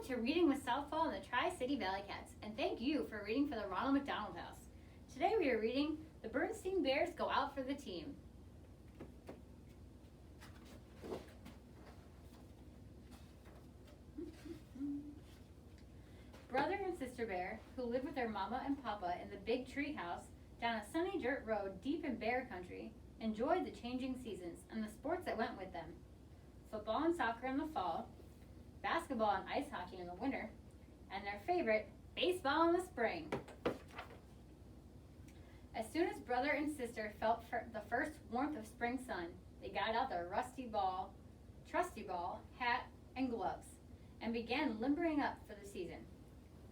to Reading with Southfall and the Tri-City Valley Cats, and thank you for reading for the Ronald McDonald House. Today we are reading The Berenstain Bears Go Out for the Team. Brother and sister bear, who lived with their mama and papa in the big tree house down a sunny dirt road deep in bear country, enjoyed the changing seasons and the sports that went with them. Football and soccer in the fall, basketball and ice hockey in the winter, and their favorite, baseball in the spring. As soon as brother and sister felt the first warmth of spring sun, they got out their trusty ball, hat, and gloves, and began limbering up for the season.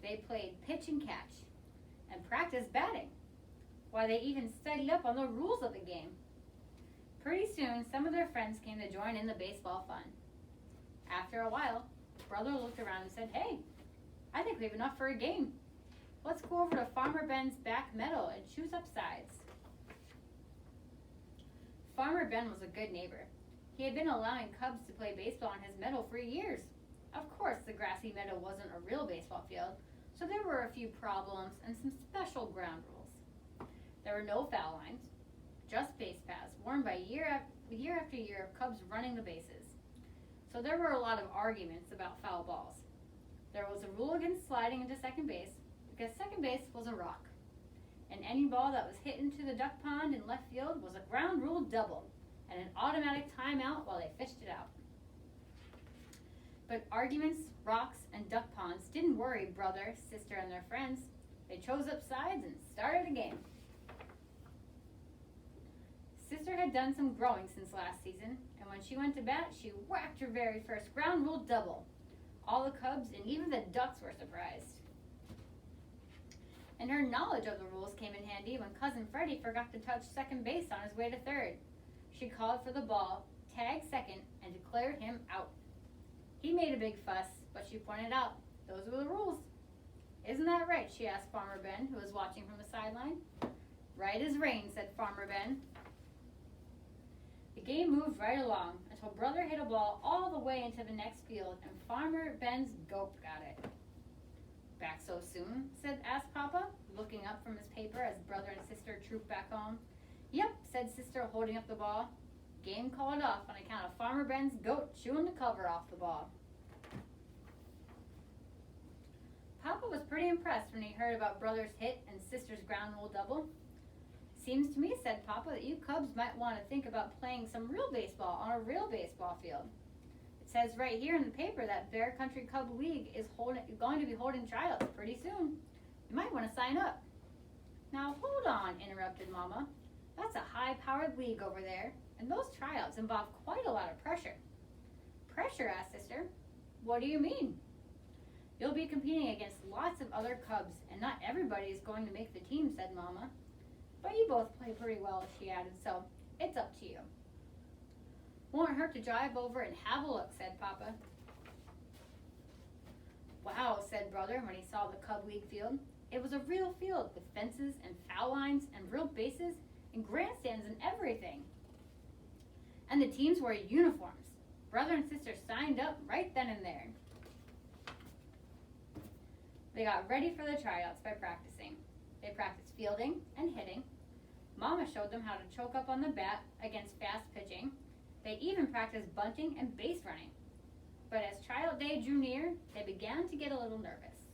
They played pitch and catch, and practiced batting. Why, they even studied up on the rules of the game. Pretty soon, some of their friends came to join in the baseball fun. After a while, brother looked around and said, "Hey, I think we have enough for a game. Let's go over to Farmer Ben's back meadow and choose up sides." Farmer Ben was a good neighbor. He had been allowing cubs to play baseball on his meadow for years. Of course, the grassy meadow wasn't a real baseball field, so there were a few problems and some special ground rules. There were no foul lines, just base paths worn by year after year of cubs running the bases. So there were a lot of arguments about foul balls. There was a rule against sliding into second base because second base was a rock. And any ball that was hit into the duck pond in left field was a ground rule double and an automatic timeout while they fished it out. But arguments, rocks, and duck ponds didn't worry brother, sister, and their friends. They chose up sides and started a game. Sister had done some growing since last season, and when she went to bat, she whacked her very first ground rule double. All the cubs and even the ducks were surprised. And her knowledge of the rules came in handy when Cousin Freddie forgot to touch second base on his way to third. She called for the ball, tagged second, and declared him out. He made a big fuss, but she pointed out, those were the rules. "Isn't that right?" she asked Farmer Ben, who was watching from the sideline. "Right as rain," said Farmer Ben. The game moved right along until brother hit a ball all the way into the next field and Farmer Ben's goat got it. "Back so soon?" asked Papa, looking up from his paper as brother and sister trooped back home. "Yep," said sister, holding up the ball. "Game called off on account of Farmer Ben's goat chewing the cover off the ball." Papa was pretty impressed when he heard about brother's hit and sister's ground rule double. "Seems to me," said Papa, "that you cubs might want to think about playing some real baseball on a real baseball field. It says right here in the paper that Bear Country Cub League is going to be holding tryouts pretty soon. You might want to sign up." "Now hold on," interrupted Mama. "That's a high-powered league over there, and those tryouts involve quite a lot of pressure." "Pressure?" asked Sister. "What do you mean?" "You'll be competing against lots of other cubs, and not everybody is going to make the team," said Mama. "But you both play pretty well," she added, "so it's up to you." "Won't hurt to drive over and have a look," said Papa. "Wow," said brother when he saw the Cub League field. It was a real field with fences and foul lines and real bases and grandstands and everything. And the teams wore uniforms. Brother and sister signed up right then and there. They got ready for the tryouts by practicing. They practiced fielding and hitting. Mama showed them how to choke up on the bat against fast pitching. They even practiced bunting and base running. But as tryout day drew near, they began to get a little nervous.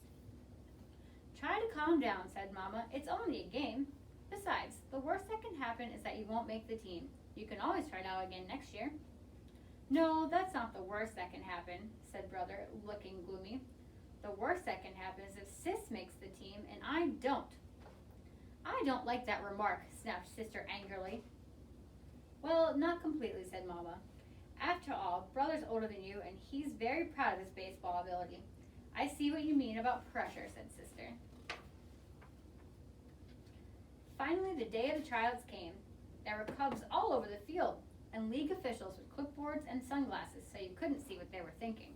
"Try to calm down," said Mama. "It's only a game. Besides, the worst that can happen is that you won't make the team. You can always try it out again next year." "No, that's not the worst that can happen," said brother, looking gloomy. "The worst that can happen is if Sis makes the team and I don't." "I don't like that remark," snapped sister angrily. "Well, not completely," said Mama. "After all, brother's older than you, and he's very proud of his baseball ability. I see what you mean about pressure," said sister. Finally, the day of the tryouts came. There were cubs all over the field, and league officials with clipboards and sunglasses so you couldn't see what they were thinking.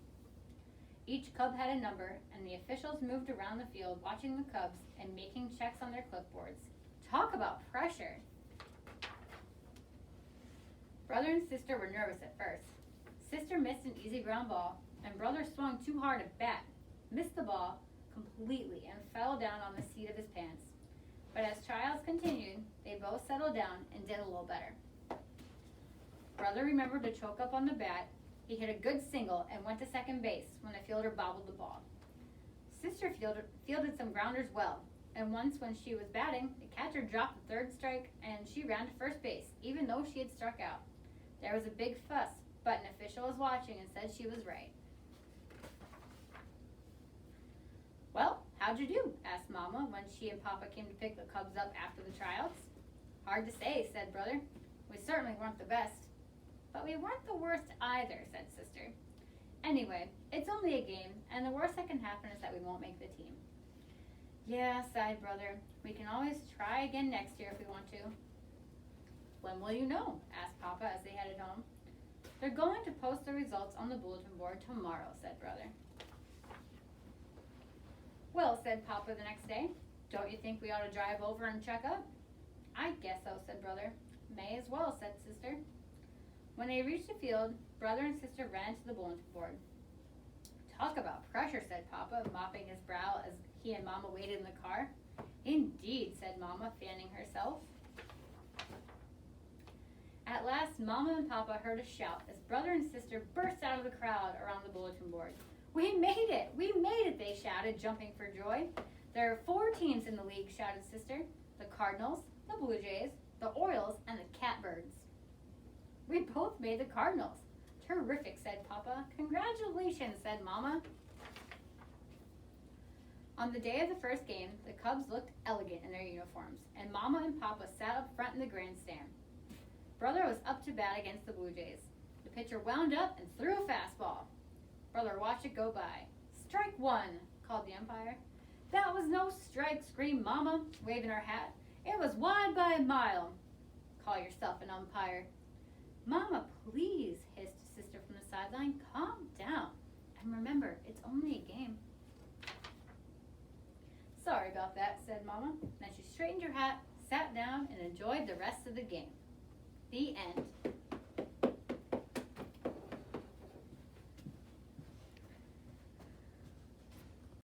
Each cub had a number, and the officials moved around the field watching the cubs and making checks on their clipboards. Talk about pressure! Brother and sister were nervous at first. Sister missed an easy ground ball, and brother swung too hard at bat. missed the ball completely and fell down on the seat of his pants. But as trials continued, they both settled down and did a little better. Brother remembered to choke up on the bat. He hit a good single and went to second base when the fielder bobbled the ball. Sister fielded some grounders well, and once when she was batting, the catcher dropped the third strike and she ran to first base, even though she had struck out. There was a big fuss, but an official was watching and said she was right. "Well, how'd you do?" asked Mama when she and Papa came to pick the Cubs up after the tryouts. "Hard to say," said Brother. "We certainly weren't the best." "But we weren't the worst either," said Sister. "Anyway, it's only a game, and the worst that can happen is that we won't make the team." "Yeah," sighed Brother. "We can always try again next year if we want to." "When will you know?" asked Papa as they headed home. "They're going to post the results on the bulletin board tomorrow," said Brother. "Well," said Papa the next day, "don't you think we ought to drive over and check up?" "I guess so," said Brother. "May as well," said Sister. When they reached the field, Brother and Sister ran to the bulletin board. "Talk about pressure," said Papa, mopping his brow as he and Mama waited in the car. "Indeed," said Mama, fanning herself. At last, Mama and Papa heard a shout as Brother and Sister burst out of the crowd around the bulletin board. "We made it! We made it!" they shouted, jumping for joy. "There are 4 teams in the league," shouted Sister. "The Cardinals, the Blue Jays, the Orioles, and the Catbirds." "We both made the Cardinals." "Terrific," said Papa. "Congratulations," said Mama. On the day of the first game, the Cubs looked elegant in their uniforms, and Mama and Papa sat up front in the grandstand. Brother was up to bat against the Blue Jays. The pitcher wound up and threw a fastball. Brother watched it go by. "Strike 1, called the umpire. "That was no strike," screamed Mama, waving her hat. "It was wide by a mile." "Call yourself an umpire." "Mama, please," hissed Sister from the sideline. "Calm down. And remember, it's only a game." "Sorry about that," said Mama. Then she straightened her hat, sat down, and enjoyed the rest of the game. The end.